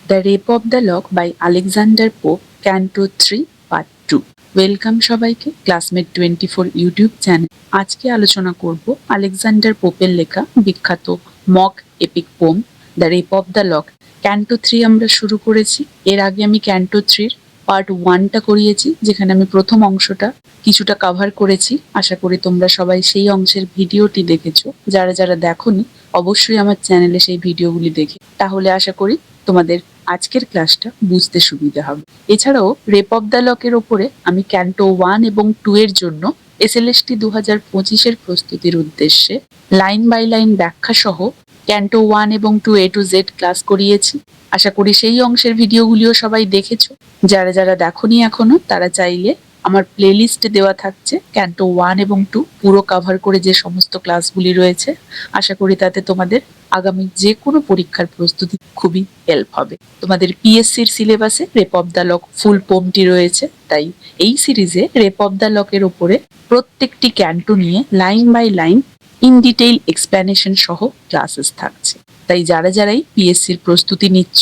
The rape of the lock by Alexander Pope canto 3 part 2। Welcome সবাইকে Classmate 24 YouTube channel. আজকে আলোচনা করব Alexander পোপের লেখা বিখ্যাত mock epic poem the rape of the lock. Canto 3 আমরা শুরু করেছি। এর আগে আমি ক্যান্টো 3 পার্ট 1টা করিয়েছি, যেখানে আমি প্রথম অংশটা কিছুটা কভার করেছি। আশা করি তোমরা সবাই সেই অংশের ভিডিওটি দেখেছো। যারা যারা দেখোনি অবশ্যই আমার চ্যানেলে সেই ভিডিওগুলি দেখে, তাহলে আশা করি তোমাদের আজকের ক্লাসটা বুঝতে সুবিধা হবে। এছাড়াও রেপ অফ দ্য লকের ওপরে আমি ক্যান্টো 1 এবং 2 এর জন্য SLST 2025-এর প্রস্তুতির উদ্দেশ্যে লাইন বাই লাইন ব্যাখ্যা সহ ক্যান্টো 1 এবং 2 A to Z ক্লাস করিয়েছি। আশা করি সেই অংশের ভিডিওগুলিও সবাই দেখেছো। যারা যারা দেখোনি এখনো, তারা চাইলে আমার প্লেলিস্টে দেওয়া থাকছে ক্যান্টো 1 এবং 2 পুরো কভার করে যে সমস্ত ক্লাসগুলি রয়েছে। আশা করি তাতে তোমাদের আগামী যে কোনো পরীক্ষার প্রস্তুতি খুবই হেল্প হবে। তোমাদের PSCর সিলেবাসে রেপ অফ দ্য লক ফুল পোমটি রয়েছে, তাই এই সিরিজে রেপ অফ দ্য লকের ওপরে প্রত্যেকটি ক্যান্টো নিয়ে line by line in detail explanation সহ ক্লাসেস থাকছে। তাই যারা যারাই PSCর প্রস্তুতি নিচ্ছ,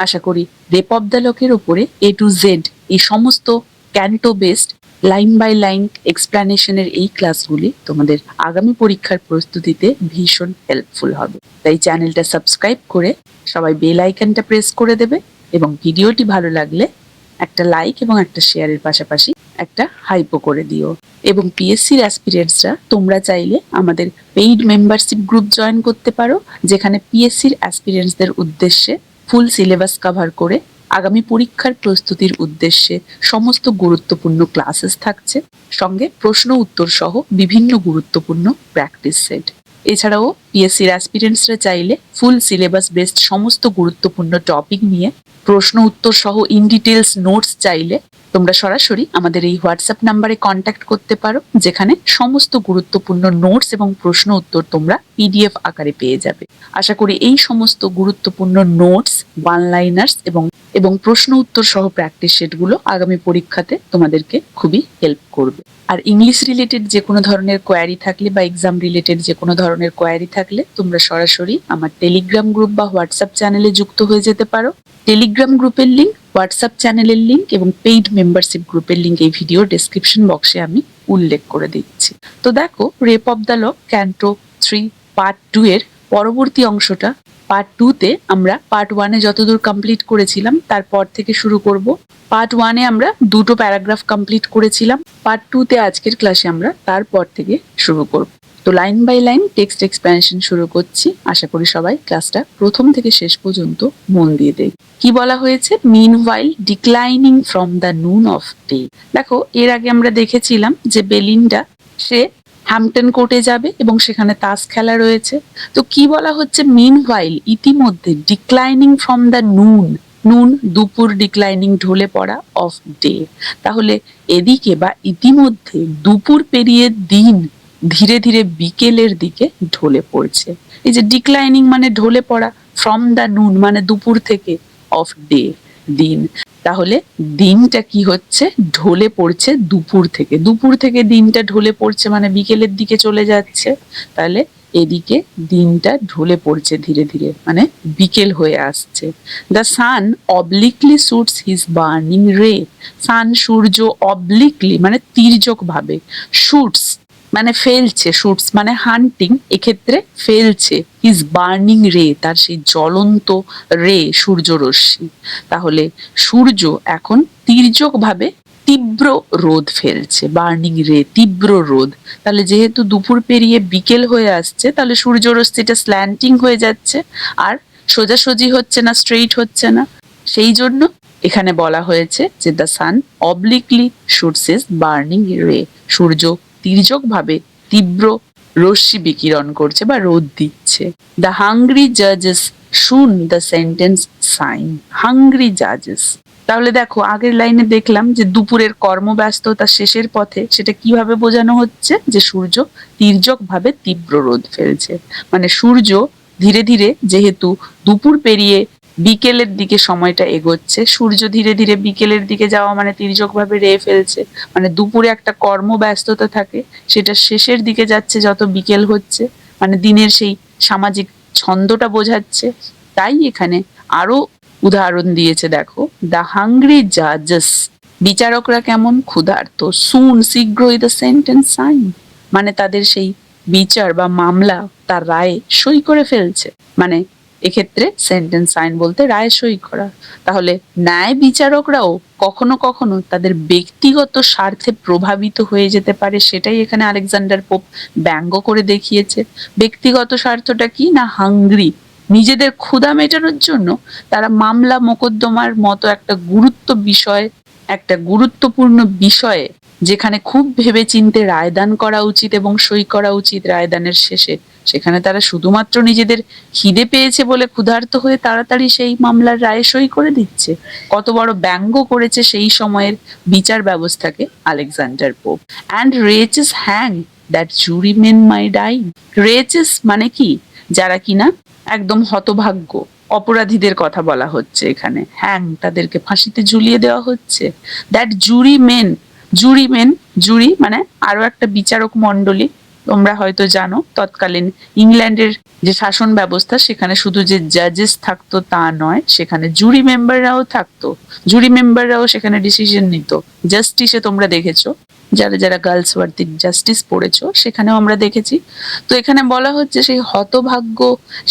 আশা করি রেপ অফ দ্য লকের ওপরে A to Z এই সমস্ত canto based line by line এক্সপ্লেনেশনের এই ক্লাসগুলি তোমাদের আগামী পরীক্ষার প্রস্তুতিতে ভীষণ হেল্পফুল হবে। তাই চ্যানেলটা সাবস্ক্রাইব করে সবাই বেল আইকনটা প্রেস করে দেবে, এবং ভিডিওটি ভালো লাগলে একটা লাইক এবং একটা শেয়ারের পাশাপাশি একটা হাইপও করে দিও। এবং PSCর অ্যাসপিরেন্টসরা তোমরা চাইলে আমাদের পেইড মেম্বারশিপ গ্রুপ জয়েন করতে পারো, যেখানে PSCর অ্যাসপিরেন্টসদের উদ্দেশ্যে ফুল সিলেবাস কভার করে আগামী পরীক্ষার প্রস্তুতির উদ্দেশ্যে সমস্ত গুরুত্বপূর্ণ ক্লাসেস থাকছে, সঙ্গে প্রশ্ন উত্তর সহ বিভিন্ন গুরুত্বপূর্ণ প্র্যাকটিস সেট। এছাড়াও PSCর অ্যাসপিরেন্টসরা চাইলে ফুল সিলেবাস বেসড সমস্ত গুরুত্বপূর্ণ টপিক নিয়ে প্রশ্ন উত্তর সহ ইন ডিটেলস নোটস চাইলে তোমরা সরাসরি আমাদের এই হোয়াটসঅ্যাপ নাম্বারে কন্ট্যাক্ট করতে পারো, যেখানে সমস্ত গুরুত্বপূর্ণ নোটস এবং প্রশ্ন উত্তর তোমরা PDF আকারে পেয়ে যাবে। আশা করি এই সমস্ত গুরুত্বপূর্ণ নোটস, ওয়ান লাইনার্স এবং প্রশ্ন উত্তর সহ প্র্যাকটিস সেটগুলো আগামী পরীক্ষাতে তোমাদেরকে খুবই হেল্প করবে। আর ইংলিশ রিলেটেড যে কোনো ধরনের কোয়ারি থাকলে বা এক্সাম রিলেটেড যে কোনো ধরনের কোয়ারি থাকলে তোমরা সরাসরি আমার টেলিগ্রাম গ্রুপ বা হোয়াটসঅ্যাপ চ্যানেলে যুক্ত হয়ে যেতে পারো। টেলিগ্রাম গ্রুপের লিঙ্ক, হোয়াটসঅ্যাপ চ্যানেলের লিঙ্ক এবং পেইড মেম্বারশিপ গ্রুপের লিঙ্ক এই ভিডিও ডেসক্রিপশন বক্সে আমি উল্লেখ করে দিচ্ছি। তো দেখো, rape of the lock canto 3 part 2 এর পরবর্তী অংশটা পার্ট 2-তে আমরা পার্ট 1-এ যতদূর কমপ্লিট করেছিলাম তারপর থেকে শুরু করব। পার্ট 1-এ আমরা দুটো প্যারাগ্রাফ কমপ্লিট করেছিলাম। পার্ট 2-তে আজকের ক্লাসে আমরা তারপর থেকে শুরু করব। তো line by line text explanation শুরু করছি। আশা করি সবাই ক্লাসটা প্রথম থেকে শেষ পর্যন্ত মন দিয়ে দেয়। কি বলা হয়েছে? মিনওয়াইল ডিক্লাইনিং ফ্রম দ্য নুন অফ ডে। দেখো, এর আগে আমরা দেখেছিলাম যে বেলিন্ডা সে হ্যাম্পটন কোর্টে যাবে এবং সেখানে তাস খেলা রয়েছে। তো কি বলা হচ্ছে? মিনওয়াইল, ইতিমধ্যে, ডিক্লাইনিং ফ্রম দ্য নুন, নুন দুপুর, ডিক্লাইনিং ঢলে পড়া, অফ ডে। তাহলে এদিকে বা ইতিমধ্যে দুপুর পেরিয়ে দিন ধীরে ধীরে বিকেলের দিকে ঢলে পড়ছে। এই যে ডিক্লাইনিং মানে ঢলে পড়া, ফ্রম দ্য নুন মানে দুপুর থেকে, অফ ডে দিন। তাহলে দিনটা কি হচ্ছে? ঢলে পড়ছে দুপুর থেকে। দুপুর থেকে দিনটা ঢলে পড়ছে মানে বিকেলের দিকে চলে যাচ্ছে। তাহলে এদিকে দিনটা ঢলে পড়ছে ধীরে ধীরে, মানে বিকেল হয়ে আসছে। The sun obliquely shoots his burning ray. Sun, সূর্য, অবলিকলি মানে তির্যক ভাবে, শুটস মানে ফেলছে, শুটস মানে হান্টিং, এক্ষেত্রে ফেলছে, হিজ বার্নিং রে তার সেই জ্বলন্ত রে, সূর্য রশ্মি। তাহলে সূর্য এখন তির্যক ভাবে তীব্র রোদ ফেলছে, বার্নিং রে, তীব্র রোদ। তাহলে যেহেতু দুপুর পেরিয়ে বিকেল হয়ে আসছে, তাহলে সূর্য রশ্মিটা স্ল্যান্টিং হয়ে যাচ্ছে, আর সোজাসুজি হচ্ছে না, স্ট্রেইট হচ্ছে না। সেই জন্য এখানে বলা হয়েছে যে the sun obliquely shoots his burning ray, সূর্য তির্যক ভাবে তীব্র রশ্মি বিকিরণ করছে বা রোদ দিচ্ছে। দ্য হাংরি জাজেস শুন দ্য সেন্টেন্স সাইন। হাংরি জাজেস, তাহলে দেখো আগের লাইনে দেখলাম যে দুপুরের কর্মব্যস্ততা শেষের পথে, সেটা কিভাবে বোঝানো হচ্ছে? যে সূর্য তির্যক ভাবে তীব্র রোদ ফেলছে, মানে সূর্য ধীরে ধীরে, যেহেতু দুপুর পেরিয়ে বিকেলের দিকে সময়টা এগোচ্ছে, সূর্য ধীরে ধীরে বিকেলের দিকে যাওয়া মানে তির্যক ভাবে রে ফেলছে, মানে দুপুরে একটা কর্মব্যস্ততা থাকে, সেটা শেষের দিকে যাচ্ছে যত বিকেল হচ্ছে, মানে দিনের সেই সামাজিক ছন্দটা বোঝাচ্ছে। তাই এখানে আরো উদাহরণ দিয়েছে দেখো, দ্য হাংরি জাজেস, বিচারকরা কেমন ক্ষুধার্ত, সুন শীঘ্রই দ্য সেন্টেন্স সাইন, মানে তাদের সেই বিচার বা মামলা তার রায়ে সই করে ফেলছে, মানে এক্ষেত্রে সেন্টেন্স সাইন বলতে রায়ে সই করা। তাহলে ন্যায় বিচারকরাও কখনো কখনো তাদের ব্যক্তিগত স্বার্থে প্রভাবিত হয়ে যেতে পারে, সেটাই এখানে আলেকজান্ডার পোপ ব্যঙ্গ করে দেখিয়েছে। ব্যক্তিগত স্বার্থটা কি না, হাংরি, নিজেদের ক্ষুধা মেটানোর জন্য তারা মামলা মোকদ্দমার মতো একটা গুরুত্বপূর্ণ বিষয়ে যেখানে খুব ভেবেচিন্তে রায়দান করা উচিত এবং সই করা উচিত রায়দানের শেষে, সেখানে তারা শুধুমাত্র নিজেদের খিদে পেয়েছে বলে ক্ষুধার্ত হয়ে তাড়াতাড়ি সেই মামলার রায়ে সই করে দিচ্ছে। কত বড় ব্যঙ্গ করেছে সেই সময়ের বিচার ব্যবস্থাকে Alexander Pope. And wretches hang that jurymen may dine, wretches মানে কি, যারা কিনা একদম হতভাগ্য অপরাধীদের কথা বলা হচ্ছে এখানে, হ্যাং তাদেরকে ফাঁসিতে ঝুলিয়ে দেওয়া হচ্ছে। That jurymen, jurymen, jury মানে আরো একটা বিচারক মন্ডলী। তোমরা হয়তো জানো তৎকালীন ইংল্যান্ডের যে শাসন ব্যবস্থা সেখানে শুধু যে জাজেস থাকতো তা নয়, সেখানে জুরি মেম্বাররাও থাকতো, জুরি মেম্বাররাও সেখানে ডিসিশন নিত। জাস্টিসে তোমরা দেখেছো, যারা যারা গার্লস ওয়ার্থিক জাস্টিস পড়েছো সেখানেও আমরা দেখেছি। তো এখানে বলা হচ্ছে সেই হতভাগ্য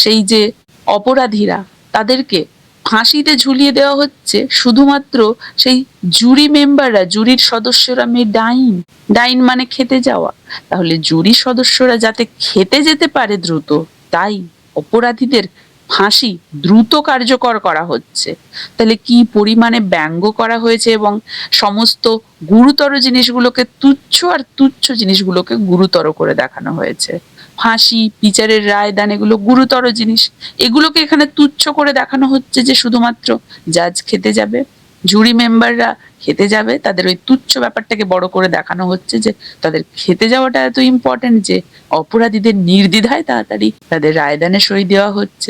সেই যে অপরাধীরা তাদেরকে ফাঁসিতে ঝুলিয়ে দেওয়া হচ্ছে শুধুমাত্র সেই জুরি মেম্বাররা, জুরির সদস্যরা মে ডাইন, ডাইন মানে খেতে যাওয়া, তাহলে জুরি সদস্যরা যাতে খেতে যেতে পারে দ্রুত, তাই অপরাধীদের ফাঁসি দ্রুত কার্যকর করা হচ্ছে। তাহলে কি পরিমাণে ব্যঙ্গ করা হয়েছে এবং সমস্ত গুরুতর জিনিসগুলোকে তুচ্ছ আর তুচ্ছ জিনিসগুলোকে গুরুতর করে দেখানো হয়েছে। ফাঁসি, বিচারের রায়দান এগুলো গুরুতর জিনিস, এগুলোকে এখানে তুচ্ছ করে দেখানো হচ্ছে যে শুধুমাত্র জাজ খেতে যাবে, জুরি মেম্বাররা খেতে যাবে, তাদের ওই তুচ্ছ ব্যাপারটাকে বড় করে দেখানো হচ্ছে যে তাদের খেতে যাওয়াটা এত ইম্পর্টেন্ট যে অপরাধীদের নির্দ্বিধায় তাড়াতাড়ি তাদের রায়দানে সই দেওয়া হচ্ছে,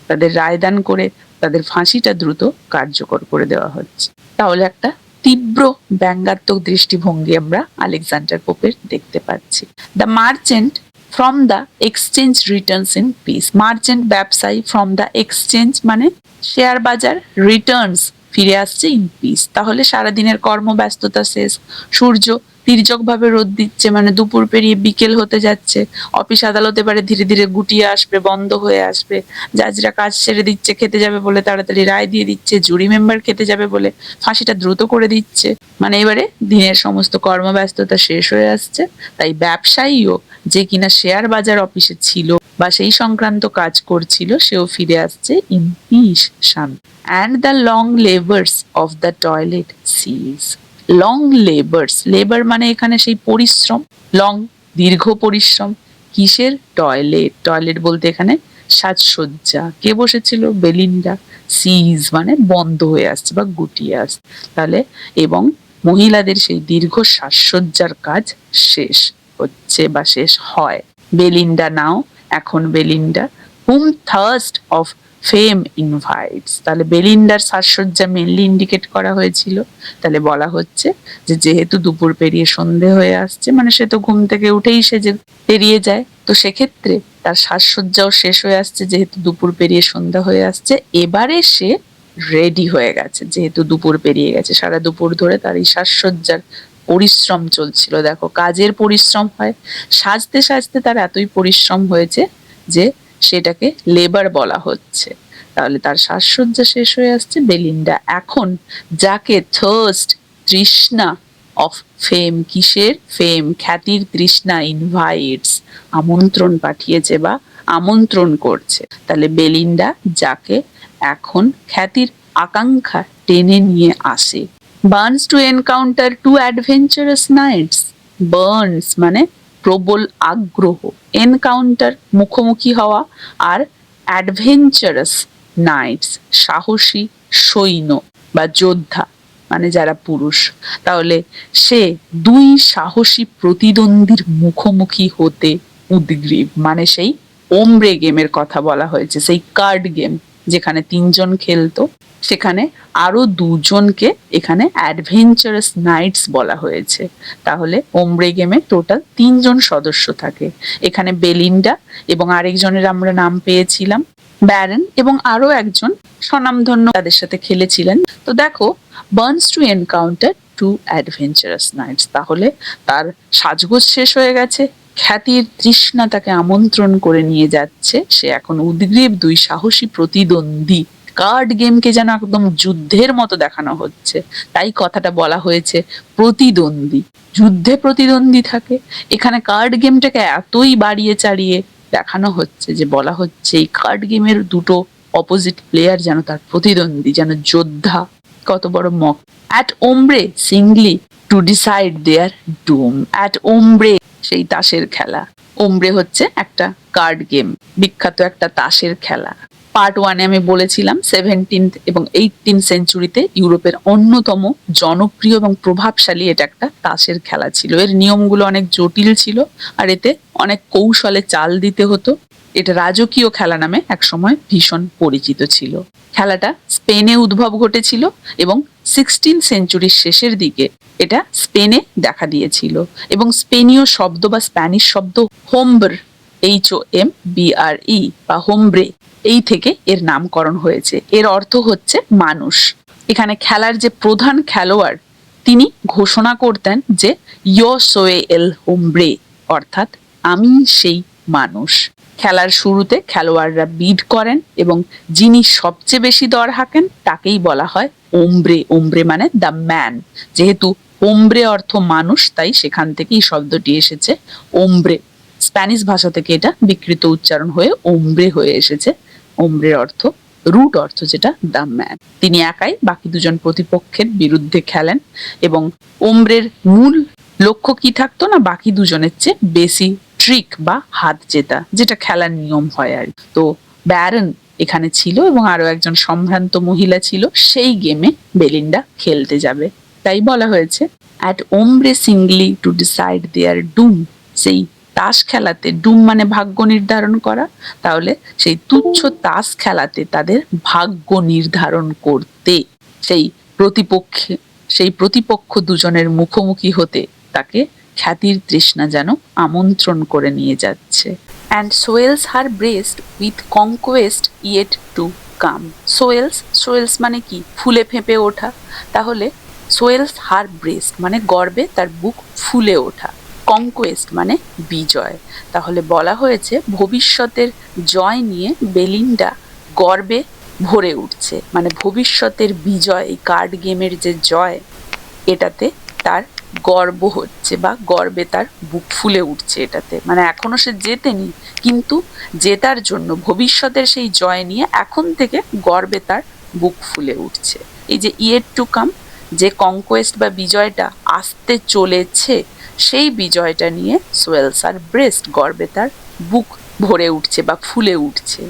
তাদের রায়দান করে তাদের ফাঁসিটা দ্রুত কার্যকর করে দেওয়া হচ্ছে। তাহলে একটা তীব্র ব্যঙ্গাত্মক দৃষ্টিভঙ্গি আমরা আলেকজান্ডার পোপের দেখতে পাচ্ছি। The merchant from the exchange Returns in peace, merchant ব্যবসায়ী, ফ্রম দ্য এক্সচেঞ্জ মানে শেয়ার বাজার, রিটার্নস ফিরে আসছে ইন পিস, তাহলে সারাদিনের কর্মব্যস্ততা শেষ, সূর্য তির্যক ভাবে রোদ দিচ্ছে, মানে দুপুর পেরিয়ে বিকেল হতে যাচ্ছে, অফিস আদালত এবারে ধীরে ধীরে গুটিয়ে আসবে, বন্ধ হয়ে আসবে, জাজরা কাজ ছেড়ে দিচ্ছে, খেতে যাবে বলে তাড়াতাড়ি রায় দিয়ে দিচ্ছে, জুরি মেম্বার খেতে যাবে বলে ফাঁসিটা দ্রুত করে দিচ্ছে, মানে এবারে দিনের সমস্ত কর্মব্যস্ততা শেষ হয়ে আসছে। তাই ব্যবসায়ীও যে কিনা শেয়ার বাজার অফিসে ছিল বা সেই সংক্রান্ত কাজ করছিল সেও ফিরে আসছে ইন পিস, শান্ত। And the long labours of the toilet cease, long labours, labour মানে এখানে সেই পরিশ্রম, লং দীর্ঘ পরিশ্রম, কিসের, টয়লেট, টয়লেট বলতে এখানে সাজসজ্জা, কে বসেছিল, বেলিন্ডা, সিজ মানে বন্ধ হয়ে আসছে বা গুটিয়ে আসছে, তাহলে এবং মহিলাদের সেই দীর্ঘ সাজসজ্জার কাজ শেষ হচ্ছে বা শেষ হয়। বেলিন্ডা নাও, এখন Belinda, hmm thirst of fame invites, তাহলে বেলিন্ডার সাজসজ্জা মেনলি ইন্ডিকেট করা হয়েছিল। তাহলে বলা হচ্ছে যে যেহেতু দুপুর পেরিয়ে সন্ধে হয়ে আসছে, মানে সে তো ঘুম থেকে উঠেই সে যে পেরিয়ে যায়, তো সেক্ষেত্রে তার সাজসজ্জাও শেষ হয়ে আসছে যেহেতু দুপুর পেরিয়ে সন্ধ্যা হয়ে আসছে, এবারে সে রেডি হয়ে গেছে, যেহেতু দুপুর পেরিয়ে গেছে, সারা দুপুর ধরে তার এই সাজসজ্জার পরিশ্রম চলছিল। দেখো কাজের পরিশ্রম হয়, সাজতে সাজতে তার এতই পরিশ্রম হয়েছে যে সেটাকে লেবার বলা হচ্ছে। তাহলে তার সাজসজ্জা শেষ হয়ে আসছে, বেলিন্ডা এখন যাকে থার্স্ট তৃষ্ণা অফ ফেম, কিসের, ফেম খ্যাতির তৃষ্ণা, ইনভাইটস আমন্ত্রণ পাঠিয়েছে বা আমন্ত্রণ করছে, তাহলে বেলিন্ডা যাকে এখন খ্যাতির আকাঙ্ক্ষা টেনে নিয়ে আসে। Burns to encounter two adventurous knights, burns মানে প্রবল আগ্রহ, এনকাউন্টার মুখোমুখি হওয়া, আর অ্যাডভেঞ্চারাস নাইটস সাহসী সৈন্য বা যোদ্ধা মানে যারা পুরুষ, তাহলে সে দুই সাহসী প্রতিদ্বন্দ্বীর মুখোমুখি হতে উদ্গ্রীব, মানে সেই ওমব্রে গেমের কথা বলা হয়েছে, সেই কার্ড গেম যেখানে 3জন খেলতো, সেখানে আরো 2জনকে এখানে অ্যাডভেঞ্চারাস নাইটস বলা হয়েছে। তাহলে ওমব্রে গেমে টোটাল 3জন সদস্য থাকে। এখানে বেলিন্ডা এবং আরেকজনের আমরা নাম পেয়েছিলাম ব্যারন, এবং আরো একজন স্বনামধন্য তাদের সাথে খেলেছিলেন। তো দেখো, burns to encounter 2 adventurous knights, তাহলে তার সাজগোজ শেষ হয়ে গেছে, খ্যাতির তৃষ্ণা তাকে আমন্ত্রণ করে নিয়ে যাচ্ছে, সে এখন উদ্গ্রীব 2 সাহসী প্রতিদ্বন্দ্বী। কার্ড গেমকে যেন একদম যুদ্ধের মতো দেখানো হচ্ছে, তাই কথাটা বলা হয়েছে প্রতিদ্বন্দ্বী। যুদ্ধে প্রতিদ্বন্দ্বী থাকে, এখানে কার্ড গেমটাকে এতই বাড়িয়ে চাড়িয়ে দেখানো হচ্ছে যে বলা হচ্ছে এই কার্ড গেমের দুটো অপোজিট প্লেয়ার যেন তার প্রতিদ্বন্দ্বী, যেন যোদ্ধা। কত বড় মক। At ombre singly to decide their doom. At ombre সেই তাসের খেলা। ওমব্রে হচ্ছে একটা কার্ড গেম, বিখ্যাত একটা তাসের খেলা। পার্ট 1-এ আমি বলেছিলাম 17th এবং 18th সেঞ্চুরিতে ইউরোপের অন্যতম জনপ্রিয় এবং প্রভাবশালী এটা একটা তাসের খেলা ছিল। এর নিয়মগুলো অনেক জটিল ছিল আর এতে অনেক কৌশলে চাল দিতে হতো। এটা রাজকীয় খেলা নামে একসময় ভীষণ পরিচিত ছিল। খেলাটা স্পেনে উদ্ভব ঘটেছিল এবং 16th সেঞ্চুরির শেষের দিকে এটা স্পেনে দেখা দিয়েছিল, এবং স্পেনীয় শব্দ বা স্প্যানিশ শব্দ হোমব্র, HOMBRE বা হোমব্রে, এই থেকে এর নামকরণ হয়েছে। এর অর্থ হচ্ছে মানুষ। এখানে খেলার যে প্রধান খেলোয়াড় তিনি ঘোষণা করতেন যে ইয়ো সোয়ে এল হোমব্রে, অর্থাৎ আমি সেই মানুষ। খেলার শুরুতে খেলোয়াড়রা বিড করেন এবং যিনি সবচেয়ে বেশি দর হাঁকেন তাকেই বলা হয় ওমব্রে। ওমব্রে মানে দ্য ম্যান। যেহেতু ওমব্রে অর্থ মানুষ, তাই সেখান থেকেই শব্দটি এসেছে ওমব্রে। স্প্যানিশ ভাষা থেকে এটা বিকৃত উচ্চারণ হয়ে ওমব্রে হয়ে এসেছে। ওমব্রের অর্থ, রুট অর্থ যেটা দ্য ম্যান। তিনি একাই বাকি 2জন প্রতিপক্ষের বিরুদ্ধে খেলেন এবং ওমব্রের মূল লক্ষ্য কি থাকতো না, বাকি 2জনের চেয়ে বেশি ট্রিক বা হাত জেতা, যেটা খেলার নিয়ম হয় আর। তো ব্যারন এখানে ছিল এবং আরো একজন সম্ভ্রান্ত মহিলা ছিল। সেই গেমে বেলিন্ডা খেলতে যাবে, তাই বলা হয়েছে at ombre singly to decide their ডুম। সেই তাস খেলাতে, ডুম মানে ভাগ্য নির্ধারণ করা, তাহলে সেই তুচ্ছ তাস খেলাতে তাদের ভাগ্য নির্ধারণ করতে সেই প্রতিপক্ষ 2জনের মুখোমুখি হতে তাকে খ্যাতির তৃষ্ণা যেন আমন্ত্রণ করে নিয়ে যাচ্ছে। And swells her breast with conquests yet to come. Swells মানে কি? ফুলে ফেঁপে ওঠা। তাহলে সোয়েলস হার ব্রেস্ট মানে গর্বে তার বুক ফুলে ওঠা। কনকোয়েস্ট মানে বিজয়। তাহলে বলা হয়েছে ভবিষ্যতের জয় নিয়ে বেলিন্ডা গর্বে ভরে উঠছে, মানে ভবিষ্যতের বিজয়, এই কার্ড গেমের যে জয়, এটাতে তার গর্ব হচ্ছে বা গর্বে তার বুক ফুলে উঠছে। এটাতে মানে এখনো সে জেতেনি, কিন্তু জেতার জন্য ভবিষ্যতের সেই জয় নিয়ে এখন থেকে গর্বে তার বুক ফুলে উঠছে। এই যে ইয়েট টু কাম, যে কনকোয়েস্ট বা বিজয়টা আসতে চলেছে, সেই বিজয়টা নিয়ে সোয়েলস আর ব্রেস্ট, গর্বে তার বুক ভরে উঠছে বা ফুলে উঠছে।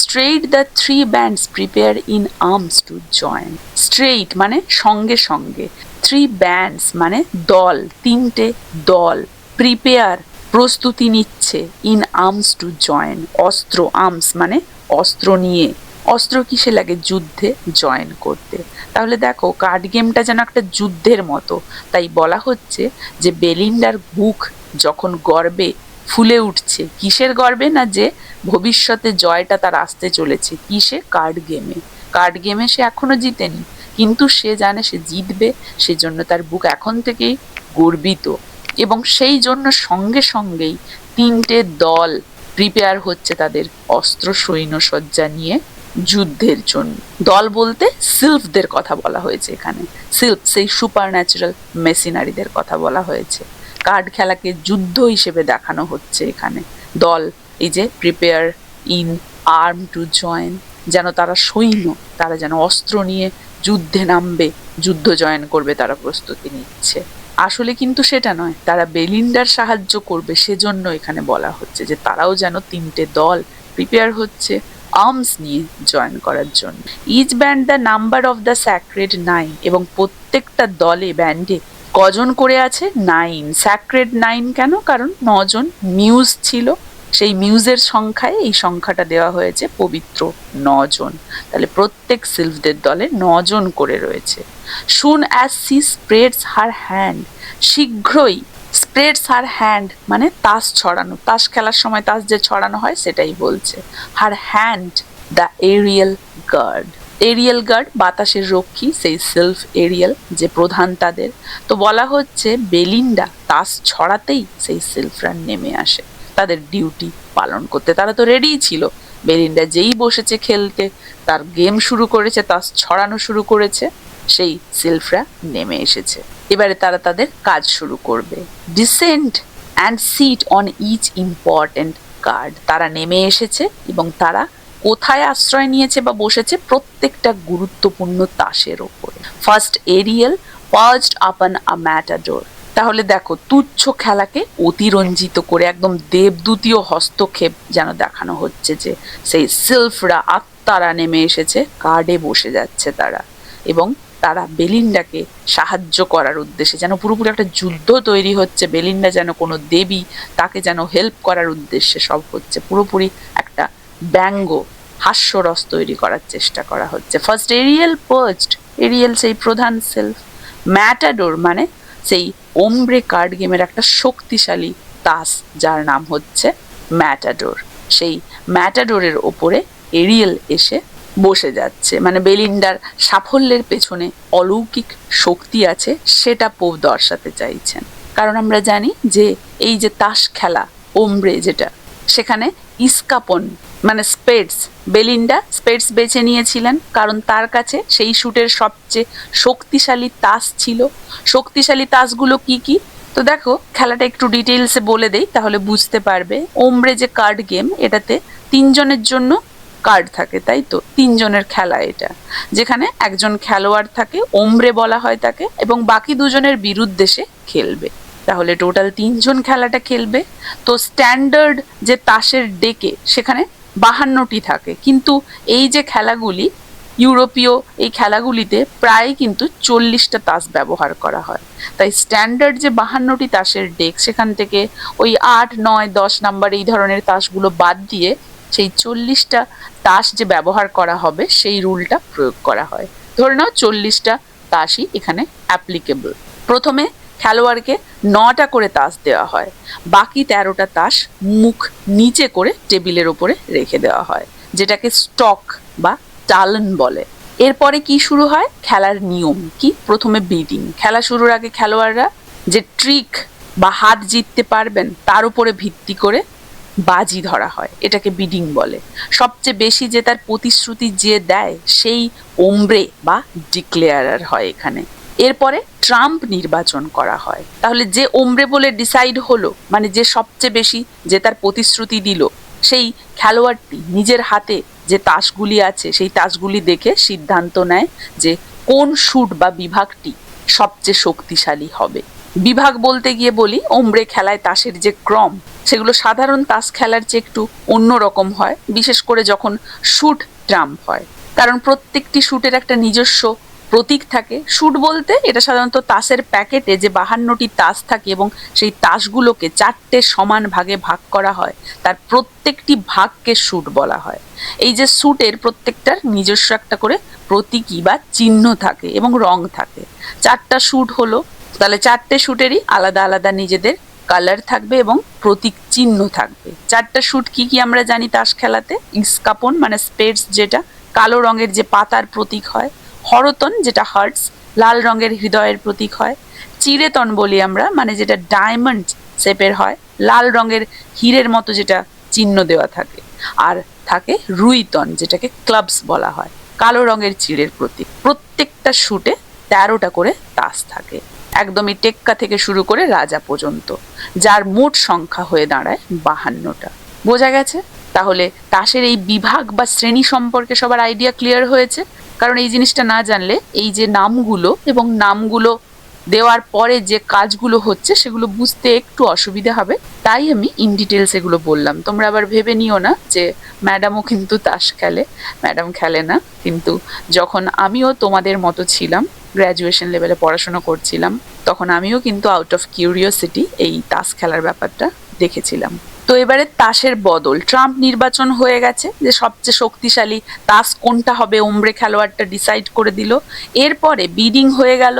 Straight the 3 bands prepare in arms to join. Straight মানে সঙ্গে সঙ্গে, 3 bands মানে দল, 3টে দল, প্রিপেয়ার প্রস্তুতি নিচ্ছে, ইন আর্মস টু জয়েন অস্ত্র, আর্মস মানে অস্ত্র নিয়ে। অস্ত্র কিসে লাগে? যুদ্ধে জয়েন করতে। তাহলে দেখো, কার্ড গেমটা যেন একটা যুদ্ধের মতো, তাই বলা হচ্ছে যে বেলিন্ডার বুক যখন গর্বে ফুলে উঠছে, কিসের গর্বে? না যে ভবিষ্যতে জয়টা তার আসতে চলেছে। কিসে? কার্ড গেমে। কার্ড গেমে সে এখনো জিতেনি, কিন্তু সে জানে সে জিতবে, সেজন্য তার বুক এখন থেকেই গর্বিত। এবং সেই জন্য সঙ্গে সঙ্গেই 3টে দল প্রিপেয়ার হচ্ছে তাদের অস্ত্র সৈন্যসজ্জা নিয়ে যুদ্ধের জন্য। দল বলতে সিলফদের কথা বলা হয়েছে এখানে। সিলফ সেই সুপার ন্যাচারাল মেশিনারিদের কথা বলা হয়েছে। কার্ড খেলাকে যুদ্ধ হিসেবে দেখানো হচ্ছে এখানে। দল, এই যে prepare in arm to join, যেন তারা সৈন্য, তারা যেন অস্ত্র নিয়ে যুদ্ধে নামবে, যুদ্ধ জয়েন করবে, তারা প্রস্তুতি নিচ্ছে। আসলে কিন্তু সেটা নয়, তারা বেলিন্ডার সাহায্য করবে, সেজন্য এখানে বলা হচ্ছে যে তারাও যেন 3টে দল প্রিপেয়ার হচ্ছে আর্মস নিয়ে জয়েন করার জন্য। Each band the number of the sacred 9, এবং প্রত্যেকটা দলে, ব্যান্ডে কজন করে আছে? 9। স্যাক্রেড 9 কেন? কারণ 9জন মিউজ ছিল, সেই মিউজের সংখ্যায় এই সংখ্যাটা দেওয়া হয়েছে পবিত্র 9 জন। তাহলে প্রত্যেক সিলভদের দলে 9 জন করে রয়েছে। Soon as she spreads her hand, শীঘ্রই, স্প্রেডস হার হ্যান্ড মানে তাস ছড়ানো, তাস খেলার সময় তাস যে ছড়ানো হয় সেটাই বলছে। Her hand the aerial guard, aerial guard বাতাসের রক্ষী, সেই সিলভ এরিয়াল যে প্রধান তাদের। তো বলা হচ্ছে বেলিন্ডা তাস ছড়াতেই সেই সিলভরা নেমে আসে তাদের ডিউটি পালন করতে। তারা তো রেডিই ছিল, বেলিন্ডা যেই বসেছে খেলতে, তার গেম শুরু করেছে, তাস ছড়ানো শুরু করেছে, সেই সিলভরা নেমে এসেছে। এবারে তারা তাদের কাজ শুরু করবে। Descend and sit on each important card, তারা নেমে এসেছে এবং তারা কোথায় আশ্রয় নিয়েছে বা বসেছে, প্রত্যেকটা গুরুত্বপূর্ণ তাসের ওপরে। ফার্স্ট এরিয়াল পার্চড আপন আ ম্যাটাডোর, তাহলে দেখো তুচ্ছ খেলাকে অতিরঞ্জিত করে একদম দেবদূতীয় হস্তক্ষেপ যেন দেখানো হচ্ছে যে সেই সিলভরা আত্মারা নেমে এসেছে, কার্ডে বসে যাচ্ছে তারা, এবং তারা বেলিন্ডাকে সাহায্য করার উদ্দেশ্যে, যেন পুরোপুরি একটা যুদ্ধ তৈরি হচ্ছে, বেলিন্ডা যেন কোনো দেবী, তাকে যেন হেল্প করার উদ্দেশ্যে সব হচ্ছে, পুরোপুরি একটা ব্যঙ্গ হাস্যরস তৈরি করার চেষ্টা করা হচ্ছে। ফার্স্ট এরিয়াল পার্চড, এরিয়াল সেই প্রধান সেলফ, ম্যাটাডোর মানে সেই ওমব্রে কার্ড গেমের একটা শক্তিশালী তাস যার নাম হচ্ছে ম্যাটাডোর, সেই ম্যাটাডোরের ওপরে এরিয়াল এসে বসে যাচ্ছে। মানে বেলিন্ডার সাফল্যের পেছনে অলৌকিক শক্তি আছে সেটা পোপ দর্শাতে চাইছেন। কারণ আমরা জানি যে এই যে তাস খেলা ওমব্রে যেটা, সেখানে ইস্কাপন মানে স্পেডস, বেলিন্ডা স্পেডস বেছে নিয়েছিলেন কারণ তার কাছে সেই শুটের সবচেয়ে শক্তিশালী তাস ছিল। শক্তিশালী তাসগুলো কি কি, তো দেখো খেলাটা একটু ডিটেইলসে বলে দেই তাহলে বুঝতে পারবে। ওমব্রে যে কার্ড গেম, এটাতে 3 জনের জন্য কার্ড থাকে, তাই তো 3 জনের খেলা এটা, যেখানে একজন খেলোয়াড় থাকে, ওমব্রে বলা হয় তাকে, এবং বাকি 2 জনের বিরুদ্ধে সে খেলবে। তাহলে টোটাল 3 জন খেলাটা খেলবে। তো স্ট্যান্ডার্ড যে তাসের ডেকে সেখানে 52টি থাকে, কিন্তু এই যে খেলাগুলি ইউরোপীয় এই খেলাগুলিতে প্রায় কিন্তু 40টা তাস ব্যবহার করা হয়। তাই স্ট্যান্ডার্ড যে 52টি তাসের ডেক, সেখান থেকে ওই 8, 9, 10 নাম্বার এই ধরনের তাসগুলো বাদ দিয়ে সেই 40টা তাস যে ব্যবহার করা হবে সেই রুলটা প্রয়োগ করা হয়। ধরে নাও 40টা তাসই এখানে অ্যাপ্লিকেবল। প্রথমে খেলোয়াড়কে 9টা করে তাস দেওয়া হয়, বাকি 13টা তাস মুখ নিচে করে টেবিলের উপরে রেখে দেওয়া হয়, যেটাকে স্টক বা টালন বলে। এরপরে কি শুরু হয়, খেলার নিয়ম কি, প্রথমে বিডিং। খেলা শুরুর আগে খেলোয়াড়রা যে ট্রিক বা হাত জিততে পারবেন তার উপরে ভিত্তি করে বাজি ধরা হয়, এটাকে বিডিং বলে। সবচেয়ে বেশি যে তার প্রতিশ্রুতি যে দেয় সেই ওমব্রে বা ডিক্লেয়ারার হয় এখানে। এরপরে ট্রাম্প নির্বাচন করা হয়। তাহলে যে ওমব্রে বলে ডিসাইড হলো, মানে যে সবচেয়ে বেশি যে তার প্রতিশ্রুতি দিল, সেই খেলোয়াড়টি নিজের হাতে যে তাসগুলি আছে সেই তাসগুলি দেখে সিদ্ধান্ত নেয় যে কোন শুট বা বিভাগটি সবচেয়ে শক্তিশালী হবে। বিভাগ বলতে গিয়ে বলি, ওমব্রে খেলায় তাসের যে ক্রম সেগুলো সাধারণ তাস খেলার চেয়ে একটু অন্যরকম হয়, বিশেষ করে যখন শুট ট্রাম্প হয়, কারণ প্রত্যেকটি শুটের একটা নিজস্ব প্রতীক থাকে। শুট বলতে এটা সাধারণত তাসের প্যাকেটে যে 52টি তাস থাকে এবং সেই তাসগুলোকে 4টে সমান ভাগে ভাগ করা হয়, তার প্রত্যেকটি ভাগকে শুট বলা হয়। এই যে শুটের প্রত্যেকটার নিজস্ব একটা করে প্রতীকী বা চিহ্ন থাকে এবং রং থাকে। 4টা শুট হলো, তাহলে 4টে শুটেরই আলাদা আলাদা নিজেদের কালার থাকবে এবং প্রতীক চিহ্ন থাকবে। 4টা শুট কি কি আমরা জানি তাস খেলাতে, ইস্কাপন মানে স্পেডস যেটা কালো রঙের যে পাতার প্রতীক হয়, হরতন যেটা হার্টস লাল রঙের হৃদয়ের প্রতীক হয়, চিরেতন বলি আমরা মানে যেটা ডায়মন্ড শেপের হয়, লাল রঙের হীরের মতো যেটা চিহ্ন দেওয়া থাকে, আর থাকে রুইতন যেটাকে ক্লাবস বলা হয়, কালো রঙের চিড়ের প্রতীক। প্রত্যেকটা শুটে 13টা করে তাস থাকে, একদমই টেক্কা থেকে শুরু করে রাজা পর্যন্ত, যার মোট সংখ্যা হয়ে দাঁড়ায় 52টা। বোঝা গেছে? তাহলে তাসের এই বিভাগ বা শ্রেণী সম্পর্কে সবার আইডিয়া ক্লিয়ার হয়েছে? কারণ এই জিনিসটা না জানলে এই যে নামগুলো এবং নামগুলো দেওয়ার পরে যে কাজগুলো হচ্ছে সেগুলো বুঝতে একটু অসুবিধা হবে, তাই আমি ইন ডিটেলস এগুলো বললাম। তোমরা আবার ভেবে নিও না যে ম্যাডামও কিন্তু তাস খেলে, ম্যাডাম খেলে না। কিন্তু যখন আমিও তোমাদের মতো ছিলাম, গ্র্যাজুয়েশন লেভেলে পড়াশোনা করছিলাম, তখন আমিও কিন্তু আউট অফ কিউরিওসিটি এই তাস খেলার ব্যাপারটা দেখেছিলাম। তো এবারে তাসের বদল, ট্রাম্প নির্বাচন হয়ে গেছে, যে সবচেয়ে শক্তিশালী তাস কোনটা হবে ওমব্রে খেলোয়াড়টা ডিসাইড করে দিল। এরপরে বিডিং হয়ে গেল,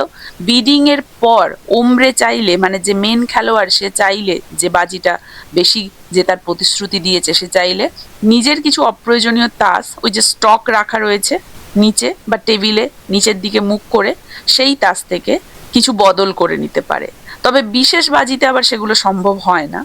বিডিং এর পর ওমব্রে চাইলে, মানে যে মেন খেলোয়াড় সে চাইলে, যে বাজিটা বেশি যে তার প্রতিশ্রুতি দিয়েছে, সে চাইলে নিজের কিছু অপ্রয়োজনীয় তাস, ওই যে স্টক রাখা রয়েছে নিচে বা টেবিলে নিচের দিকে মুখ করে, সেই তাস থেকে কিছু বদল করে নিতে পারে। তবে বিশেষ বাজিতে আবার সেগুলো সম্ভব হয় না।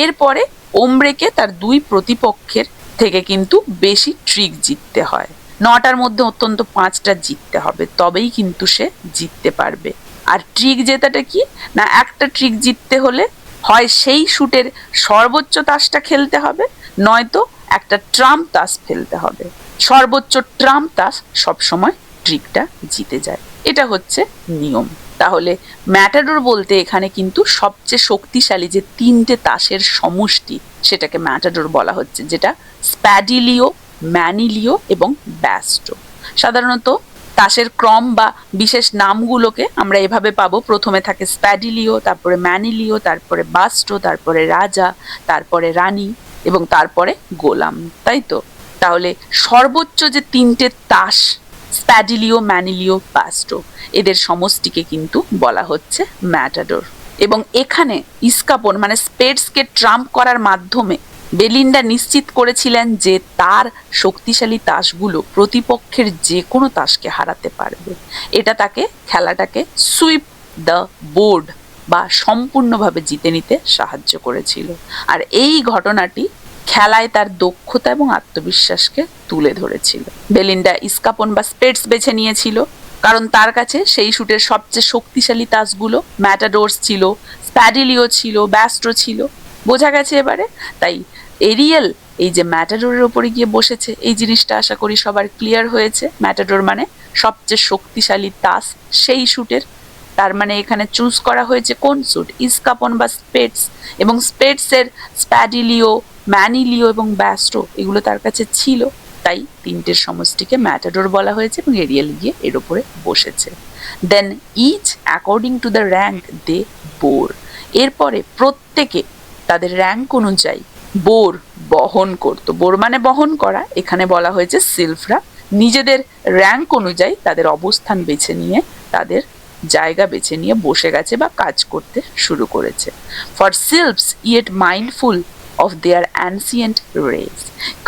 এরপরে ওমব্রেকে তার দুই প্রতিপক্ষের থেকে কিন্তু বেশি ট্রিক জিততে হয়, 9টার মধ্যে অত্যন্ত 5টা জিততে হবে, তবেই কিন্তু সে জিততে পারবে। আর ট্রিক জেতাটা কি না, একটা ট্রিক জিততে হলে হয় সেই শুটের সর্বোচ্চ তাসটা খেলতে হবে, নয়তো একটা ট্রাম্প তাস ফেলতে হবে। সর্বোচ্চ ট্রাম্প তাস সবসময় ট্রিকটা জিতে যায়, এটা হচ্ছে নিয়ম। তাহলে ম্যাটাডোর বলতে এখানে কিন্তু সবচেয়ে শক্তিশালী যে 3টে তাসের সমষ্টি, সেটাকে ম্যাটাডোর বলা হচ্ছে, যেটা স্প্যাডিলিও, ম্যানিলিও এবং ব্যাস্টো। সাধারণত তাসের ক্রম বা বিশেষ নামগুলোকে আমরা এভাবে পাবো, প্রথমে থাকে স্প্যাডিলিও, তারপরে ম্যানিলিও, তারপরে বাস্টো, তারপরে রাজা, তারপরে রানী এবং তারপরে গোলাম, তাই তো? তাহলে সর্বোচ্চ যে 3টে তাস, স্প্যাডিলিও, ম্যানিলিও, বাস্টো, এদের সমষ্টিকে কিন্তু বলা হচ্ছে ম্যাটাডোর। এবং এখানে ইস্কাপন মানে স্পেডসকে ট্রাম্প করার মাধ্যমে বেলিন্ডা নিশ্চিত করেছিলেন যে তার শক্তিশালী তাসগুলো প্রতিপক্ষের যে কোনো তাসকে হারাতে পারবে। এটা তাকে খেলাটাকে সুইপ দ্য বোর্ড বা সম্পূর্ণভাবে জিতে নিতে সাহায্য করেছিল। আর এই ঘটনাটি খেলায় তার দক্ষতা এবং আত্মবিশ্বাসকে তুলে ধরেছিল। বেলিন্ডা ইস্কাপন বা স্পেডস বেছে নিয়েছিল কারণ তার কাছে সেই শুটের সবচেয়ে শক্তিশালী তাসগুলো ম্যাটাডোরস ছিল, স্প্যাডিলিও ছিল, ব্যাস্ট্রো ছিল। বোঝা গেছে এবারে? তাই এরিয়েল এই যে ম্যাটাডোরের ওপরে গিয়ে বসেছে, এই জিনিসটা আশা করি সবার ক্লিয়ার হয়েছে। ম্যাটাডোর মানে সবচেয়ে শক্তিশালী তাস সেই শুটের, তার মানে এখানে চুজ করা হয়েছে কোন স্যুট, ইস্কাপন বা স্পেডস, এবং স্পেডসের স্প্যাডিলিও, ম্যানিলিও এবং ব্যাস্ট্রো এগুলো তার কাছে ছিল, তাই 3টের সমষ্টিকে ম্যাটাডোর বলা হয়েছে এবং এরিয়েল গিয়ে এর উপরে বসেছে। Then each according to the rank they bore, এরপরে প্রত্যেকে তাদের র্যাঙ্ক অনুযায়ী বোর বহন করত। বোর মানে বহন করা, এখানে বলা হয়েছে সিলভরা নিজেদের র্যাঙ্ক অনুযায়ী তাদের অবস্থান বেছে নিয়ে, তাদের জায়গা বেছে নিয়ে বসে গেছে বা কাজ করতে শুরু করেছে। For sylphs yet mindful of their ancient race,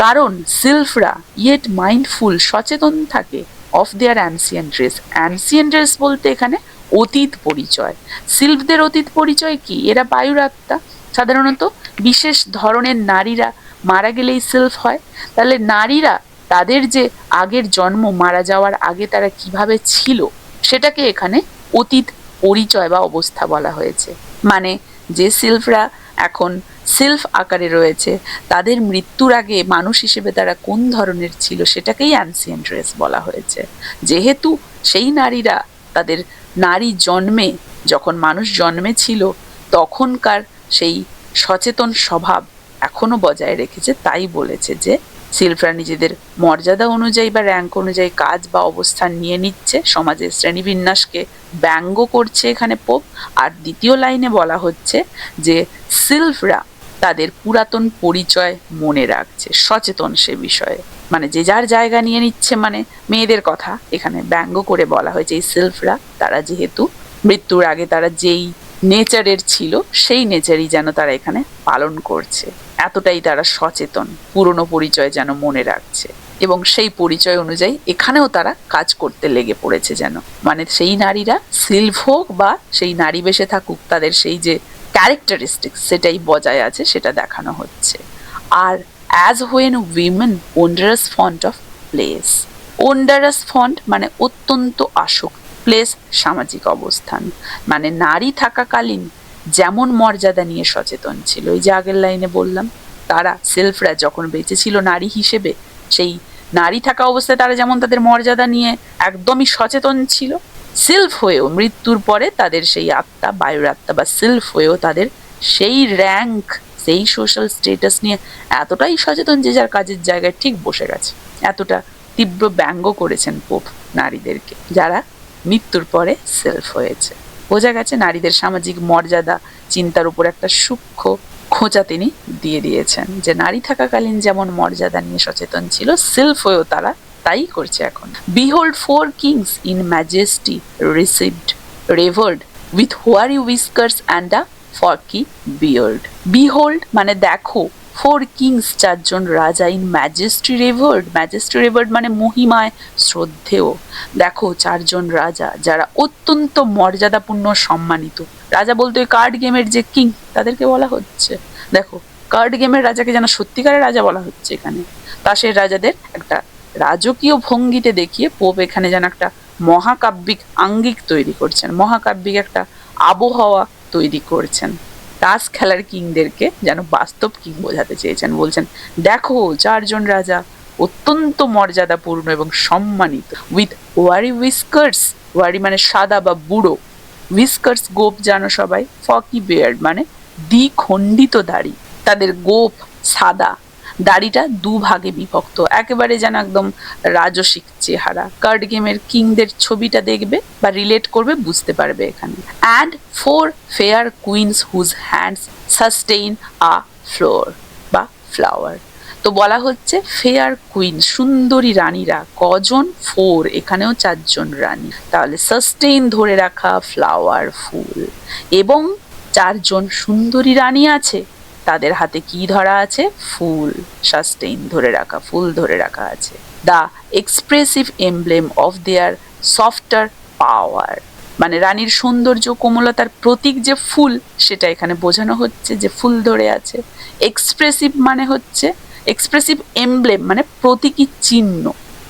কারণ সিলভরা ইয়েট মাইন্ডফুল সচেতন থাকে of their ancient race. Ancient race বলতে এখানে অতীত পরিচয়। সিলভদের অতীত পরিচয় কি? এরা বায়ুর আত্মা। সাধারণত বিশেষ ধরনের নারীরা মারা গেলেই সিলভ হয়। তাহলে নারীরা তাদের যে আগের জন্ম, মারা যাওয়ার আগে তারা কিভাবে ছিল, সেটাকে এখানে অতীত পরিচয় বা অবস্থা বলা হয়েছে। মানে যে সিলভরা এখন সিলভ আকারে রয়েছে, তাদের মৃত্যুর আগে মানুষ হিসেবে তারা কোন ধরনের ছিল, সেটাকেই অ্যানসিয়েন্ট রেস বলা হয়েছে। যেহেতু সেই নারীরা তাদের নারী জন্মে, যখন মানুষ জন্মে ছিল, তখনকার সেই সচেতন স্বভাব এখনো বজায় রেখেছে, তাই বলেছে যে সিলভরা নিজেদের মর্যাদা অনুযায়ী বা র্যাঙ্ক অনুযায়ী কাজ বা অবস্থান নিয়ে নিচ্ছে, সমাজের শ্রেণীবিন্যাসকে ব্যঙ্গ করছে এখানে পোপ। আর দ্বিতীয় লাইনে বলা হচ্ছে যে সিলভরা তাদের পুরাতন পরিচয় মনে রাখছে, সচেতন সে বিষয়ে, মানে যে যার জায়গা নিয়ে নিচ্ছে, মানে মেয়েদের কথা এখানে ব্যঙ্গ করে বলা হয়েছে। এই সিলভরা তারা যেহেতু মৃত্যুর আগে তারা যেই নেচারের ছিল, সেই নেচারই যেন তারা এখানে পালন করছে, এতটাই তারা সচেতন, পুরনো পরিচয় যেন মনে রাখছে এবং সেই পরিচয় অনুযায়ী এখানেও তারা কাজ করতে লেগে পড়েছে যেন। মানে সেই নারীরা সিলভ হোক বা সেই নারী বেশে থাকুক, তাদের সেই যে ক্যারেক্টারিস্টিক্স সেটাই বজায় আছে, সেটা দেখানো হচ্ছে। আর as when women wondrous fond of place, wondrous fond মানে অত্যন্ত আসক্ত, প্লেস সামাজিক অবস্থান, মানে নারী থাকাকালীন যেমন মর্যাদা নিয়ে সচেতন ছিল, এই যে আগের লাইনে বললাম, তারা সিলভরা যখন বেঁচে ছিল নারী হিসেবে, সেই নারী থাকা অবস্থায় তারা যেমন তাদের মর্যাদা নিয়ে একদমই সচেতন ছিল, সিলভ হয়েও মৃত্যুর পরে তাদের সেই আত্মা, বায়ুর আত্মা বা সিলভ হয়েও তাদের সেই র্যাঙ্ক, সেই সোশ্যাল স্টেটাস নিয়ে এতটাই সচেতন যে যার কাজের জায়গায় ঠিক বসে গেছে। এতটা তীব্র ব্যঙ্গ করেছেন পোপ নারীদেরকে যারা মৃত্যুর পরে সেলফ হয়েছে। বোঝা গেছে নারীদের সামাজিক মর্যাদা চিন্তার উপর একটা সূক্ষ্ম খোঁচা তিনি দিয়ে দিয়েছেন যে নারী থাকাকালীন যেমন মর্যাদা নিয়ে সচেতন ছিল, সিলফ হয়েও তারা তাই করছে এখন। Behold 4 kings in majesty received revered with hoary whiskers and a forky beard. Behold মানে দেখো, 4 কিংস 4 জন রাজা in majesty revered, majesty revered মানে মহিমায় শ্রদ্ধেয়। দেখো 4 জন রাজা যারা অত্যন্ত মর্যাদাপূর্ণ সম্মানিত। রাজা বলতে ওই কার্ড গেমের যে কিং তাদেরকে বলা হচ্ছে। দেখো কার্ড গেমের রাজাকে যেন সত্যিকারের রাজা বলা হচ্ছে এখানে। তাসের রাজাদের একটা রাজকীয় ভঙ্গিতে দেখিয়ে পোপ এখানে যেন একটা মহাকাব্যিক আঙ্গিক তৈরি করছেন, মহাকাব্যিক একটা আবহাওয়া তৈরি করছেন। তাস খেলার কিংদেরকে যেন বাস্তব কিং বোঝাতে চেয়েছেন, বলছেন দেখো 4 জন রাজা অত্যন্ত মর্যাদাপূর্ণ এবং সম্মানিত। উইথ ওয়ারি উইস্কার্স, ওয়ারি মানে সাদা বা বুড়ো, উইস্কার্স গোপ জানো সবাই, ফকি বিয়ার্ড মানে দ্বিখণ্ডিত দাড়ি। তাদের গোপ সাদা, দাড়িটা 2 ভাগে বিভক্ত, একেবারে যেন একদম রাজসিক চেহারা। কার্ড গেমের কিংদের ছবিটা দেখবে বা রিলেট করবে, বুঝতে পারবে এখানে। And 4 fair queens whose hands sustain a floor বা ফ্লাওয়ার। তো বলা হচ্ছে ফেয়ার কুইন, সুন্দরী রানীরা কজন? 4, এখানেও 4 জন রানী। তাহলে সাস্টেইন ধরে রাখা, ফ্লাওয়ার ফুল, এবং 4 জন সুন্দরী রানী আছে, তাদের হাতে কি ধরা আছে? ফুল, সাস্টেইন ধরে রাখা, ফুল ধরে রাখা আছে। The expressive emblem of their softer power, মানে রানীর সৌন্দর্য কোমলতার প্রতীক যে ফুল, সেটা এখানে বোঝানো হচ্ছে যে ফুল ধরে আছে। এক্সপ্রেসিভ মানে হচ্ছে, এক্সপ্রেসিভ এমব্লেম মানে প্রতীকী চিহ্ন,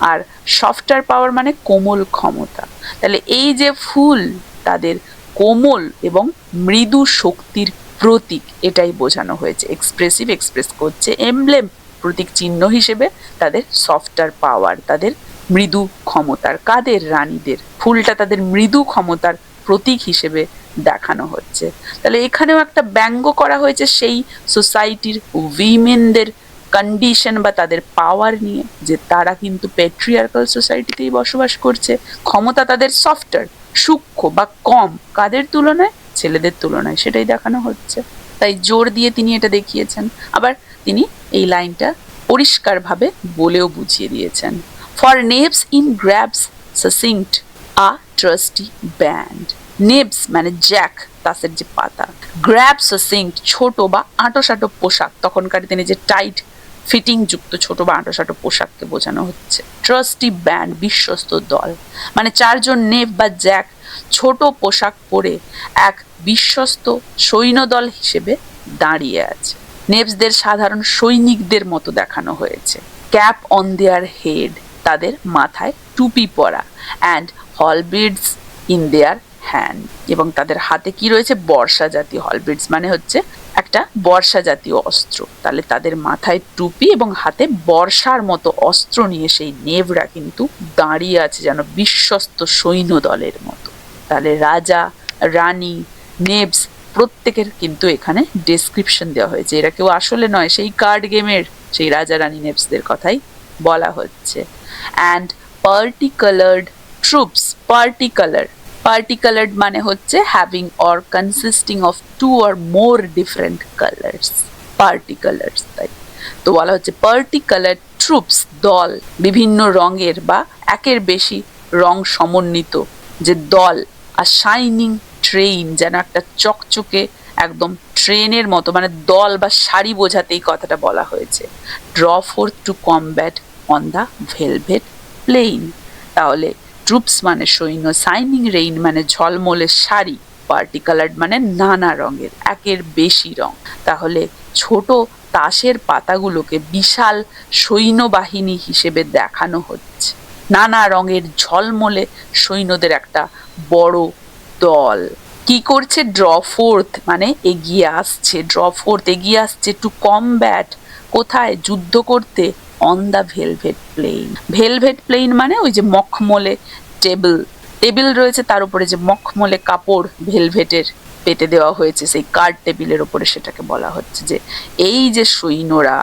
আর সফটার পাওয়ার মানে কোমল ক্ষমতা। তাহলে এই যে ফুল তাদের কোমল এবং মৃদু শক্তির প্রতীক, এটাই বোঝানো হয়েছে। এক্সপ্রেসিভ এক্সপ্রেস করছে, এমব্লেম প্রতীক চিহ্ন হিসেবে তাদের সফটার পাওয়ার, তাদের মৃদু ক্ষমতার। কাদের? রানীদের। ফুলটা তাদের মৃদু ক্ষমতার প্রতীক হিসেবে দেখানো হচ্ছে। তাহলে এখানেও একটা ব্যঙ্গ করা হয়েছে সেই সোসাইটির উইমেনদের কন্ডিশন বা তাদের পাওয়ার নিয়ে, যে তারা কিন্তু প্যাট্রিয়ার্কাল সোসাইটিতেই বসবাস করছে, ক্ষমতা তাদের সফটার, সূক্ষ্ম বা কম, কাদের তুলনায়? ছেলেদের তুলনায়, সেটাই দেখানো হচ্ছে। তাই জোর দিয়ে তিনি এটা দেখিয়েছেন। আবার তিনি এই লাইনটা পরিষ্কারভাবে বলেও বুঝিয়ে দিয়েছেন। For knaves in garbs succinct a trusty band. Knaves মানে জ্যাক, তাসের যে পাতা। গ্র্যাব সাসিংক্ট ছোট বা আঁটোসাঁটো পোশাক, তখনকার দিনে যে টাইট ফিটিং যুক্ত ছোট বা আঁটোসাঁটো পোশাককে বোঝানো হচ্ছে। ট্রাস্টি ব্যান্ড বিশ্বস্ত দল, মানে 4 জন নেভ বা জ্যাক ছোট পোশাক পরে এক বিশ্বস্ত সৈন্যদল হিসেবে দাঁড়িয়ে আছে। নেভসদের সাধারণ সৈনিকদের মতো দেখানো হয়েছে। ক্যাপ অন দেয়ার হেড, তাদের মাথায় টুপি পরা। অ্যান্ড হলবিডস ইন দেয়ার হ্যান্ড, এবং তাদের হাতে কি রয়েছে? বর্ষা জাতীয়। হলবিডস মানে হচ্ছে একটা বর্ষা জাতীয় অস্ত্র। তাহলে তাদের মাথায় টুপি এবং হাতে বর্ষার মতো অস্ত্র নিয়ে সেই নেভরা কিন্তু দাঁড়িয়ে আছে যেন বিশ্বস্ত সৈন্য দলের মতো। তাহলে রাজা, রানী, নেভস প্রত্যেকের কিন্তু এখানে ডেসক্রিপশন দেওয়া হয়েছে। এরা কেউ আসলে নয়, সেই কার্ড গেমের সেই রাজা, রানী, নেভসদের কথাই বলা হচ্ছে। অ্যান্ড পার্টিকালার্ড ট্রুপস, পার্টিকালার্ড মানে হচ্ছে having or consisting of 2 or more different colors, পার্টিকালার্স। তাই তো বলা হচ্ছে পার্টিকালার ট্রুপস, দল, বিভিন্ন রঙের বা একের বেশি রং সমন্বিত যে দল। আর শাইনিং ট্রেইন, যেন একটা চকচকে একদম ট্রেনের মতো, মানে দল বা সারি বোঝাতেই কথাটা বলা হয়েছে। Draw fourth two combat on the velvet plain. তাহলে ট্রুপস মানে সৈন্য, শাইনিং রেইন মানে ঝলমলে শাড়ি, পার্টিকালার্ড মানে নানা রঙের, একের বেশি রং। তাহলে ছোট তাসের পাতাগুলোকে বিশাল সৈন্যবাহিনী হিসেবে দেখানো হচ্ছে। নানা রঙের ঝলমলে সৈন্যদের একটা বড় দল কি করছে? ড্র ফোর্থ মানে এগিয়ে আসছে, ড্র ফোর্থ এগিয়ে আসছে, টু কমব্যাট কোথায়? যুদ্ধ করতে, on the velvet plain. Velvet plain মানে ওই যে মখমলে টেবিল রয়েছে, তার উপরে যে মখমলে কাপড় ভেলভেটের পেতে দেওয়া হয়েছে সেই কার্ড টেবিলের উপরে, সেটাকে বলা হচ্ছে যে এই যে সৈন্যরা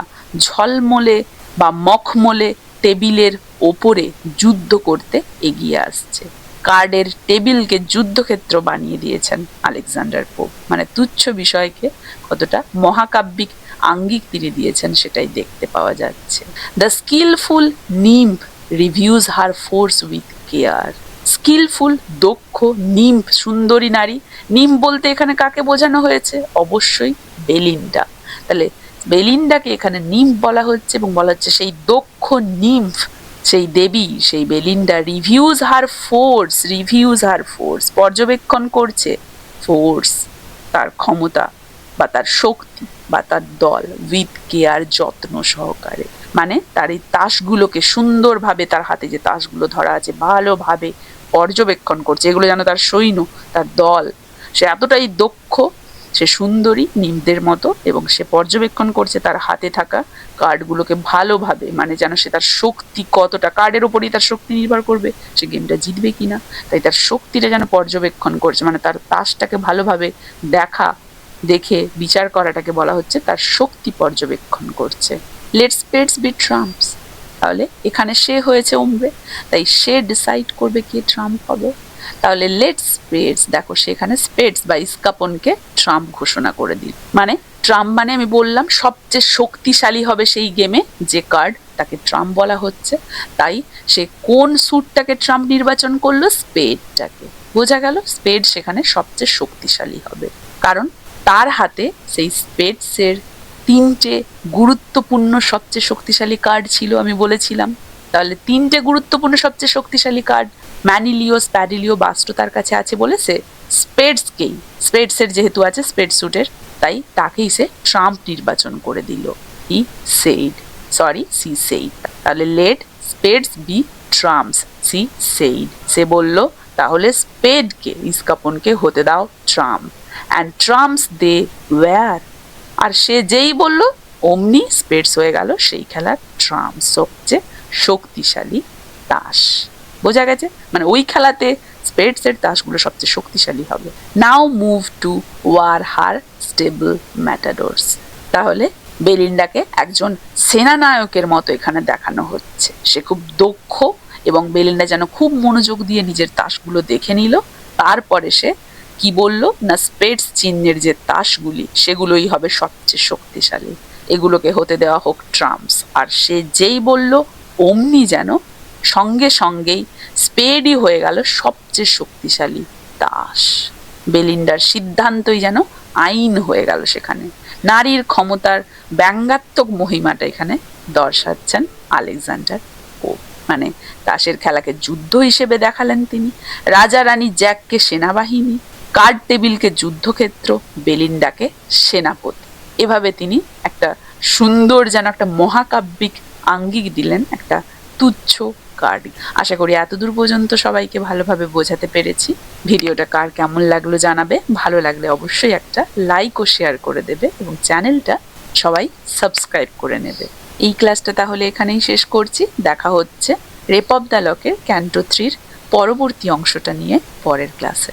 ঝলমলে বা মখমলে টেবিলের ওপরে যুদ্ধ করতে এগিয়ে আসছে। কার্ডের টেবিলকে যুদ্ধক্ষেত্র বানিয়ে দিয়েছেন আলেকজান্ডার পোপ। মানে তুচ্ছ বিষয়কে কতটা মহাকাব্যিক আঙ্গিক তিনি দিয়েছেন সেটাই দেখতে পাওয়া যাচ্ছে। The skilful nymph reviews her force with care. Skilful, দক্ষ, নিম্ফ, সুন্দরী নারী। নিম্ফ বলতে এখানে কাকে বোঝানো হয়েছে? অবশ্যই বেলিন্ডা। তাহলে বেলিন্ডাকে এখানে নিম্ফ বলা হচ্ছে এবং বলা হচ্ছে সেই দক্ষ নিম্ফ, সেই দেবী, সেই বেলিন্ডা রিভিউজ হার ফোর্স, পর্যবেক্ষণ করছে ফোর্স, তার ক্ষমতা বা তার শক্তি বা তার দল, উইথ কেয়ার, যত্ন সহকারে। মানে তার এই তাসগুলোকে সুন্দরভাবে, তার হাতে যে তাসগুলো ধরা আছে ভালোভাবে পর্যবেক্ষণ করছে, এগুলো যেন তার সৈন্য, তার দল। সে এতটাই দক্ষ, সে সুন্দরী নিমদের মতো, এবং সে পর্যবেক্ষণ করছে তার হাতে থাকা কার্ডগুলোকে ভালোভাবে, মানে যেন সে তার শক্তি কতটা, কার্ডের উপরই তার শক্তি নির্ভর করবে সে গেমটা জিতবে কিনা, তাই তার শক্তিটা যেন পর্যবেক্ষণ করছে, মানে তার তাসটাকে ভালোভাবে দেখে বিচার করাটাকে বলা হচ্ছে তার শক্তি পর্যবেক্ষণ করছে। লেট স্পেডস বি ট্রাম্পস, তাহলে এখানে সে হয়েছে ওমব্রে, তাই সে ডিসাইড করবে কে ট্রাম্প হবে। তাহলে লেট স্পেডস, দেখো সেখানে স্পেডস বা ইস্কাপনকে ট্রাম্প ঘোষণা করে দিল। মানে ট্রাম্প মানে আমি বললাম সবচেয়ে শক্তিশালী হবে সেই গেমে যে কার্ড, তাকে ট্রাম্প বলা হচ্ছে। তাই সে কোন স্যুটটাকে ট্রাম্প নির্বাচন করলো? স্পেডটাকে। বোঝা গেল স্পেড সেখানে সবচেয়ে শক্তিশালী হবে, কারণ তার হাতে সেই স্পেডসের 3টে গুরুত্বপূর্ণ সবচেয়ে শক্তিশালী কার্ড ছিল, আমি বলেছিলাম। তাহলে 3টে গুরুত্বপূর্ণ সবচেয়ে শক্তিশালী কার্ড, ম্যানিলিও, স্প্যাডিলিও, বাস্টো তার কাছে আছে বলেছে স্পেডসকেই, স্পেডসের যেহেতু আছে স্পেড স্যুটের, তাই তাকেই সে ট্রাম্প নির্বাচন করে দিল। She said. তাহলে লেট স্পেডস বি ট্রাম্পস, সে বলল তাহলে স্পেডকে, ইস্কাপনকে হতে দাও trump. And trumps they were, আর সে যেই বলল অমনি স্পেডস হয়ে গেল সেই খেলার ট্রাম্প, সবচেয়ে শক্তিশালী তাস। বোঝা গেছে? মানে ওই খেলাতে স্পেডসের তাসগুলো সবচেয়ে শক্তিশালী হবে। Now move to war her sable matadors, তাহলে বেলিন্ডাকে একজন সেনানায়কের মতো এখানে দেখানো হচ্ছে। সে খুব দক্ষ, এবং বেলিন্ডা যেন খুব মনোযোগ দিয়ে নিজের তাসগুলো দেখে নিল। তারপরে সে কি বলল না, স্পেডস চিহ্নের যে তাসগুলি সেগুলোই হবে সবচেয়ে শক্তিশালী, এগুলোকে হতে দেওয়া হোক ট্রাম্পস। আর সে যেই বলল অমনি যেন সঙ্গে সঙ্গেই স্পেডই হয়ে গেল সবচেয়ে শক্তিশালী তাস। বেলিন্ডার সিদ্ধান্তই যেন আইন হয়ে গেল সেখানে। নারীর ক্ষমতার ব্যঙ্গাত্মক মহিমাটা এখানে দর্শাচ্ছেন আলেকজান্ডার পোপ। মানে তাসের খেলাকে যুদ্ধ হিসেবে দেখালেন তিনি, রাজা রানী জ্যাককে সেনাবাহিনী, কার্ড টেবিলকে যুদ্ধক্ষেত্র, বেলিন্ডাকে সেনাপতি। এভাবে তিনি একটা সুন্দর যেন একটা মহাকাব্যিক আঙ্গিক দিলেন একটা তুচ্ছ কার্ড। আশা করি এতদূর পর্যন্ত সবাইকে ভালোভাবে বোঝাতে পেরেছি। ভিডিওটা কার কেমন লাগলো জানাবে, ভালো লাগলে অবশ্যই একটা লাইক ও শেয়ার করে দেবে, এবং চ্যানেলটা সবাই সাবস্ক্রাইব করে নেবে। এই ক্লাসটা তাহলে এখানেই শেষ করছি। দেখা হচ্ছে রেপ অফ দ্য লকের ক্যান্টো 3 পরবর্তী অংশটা নিয়ে পরের ক্লাসে।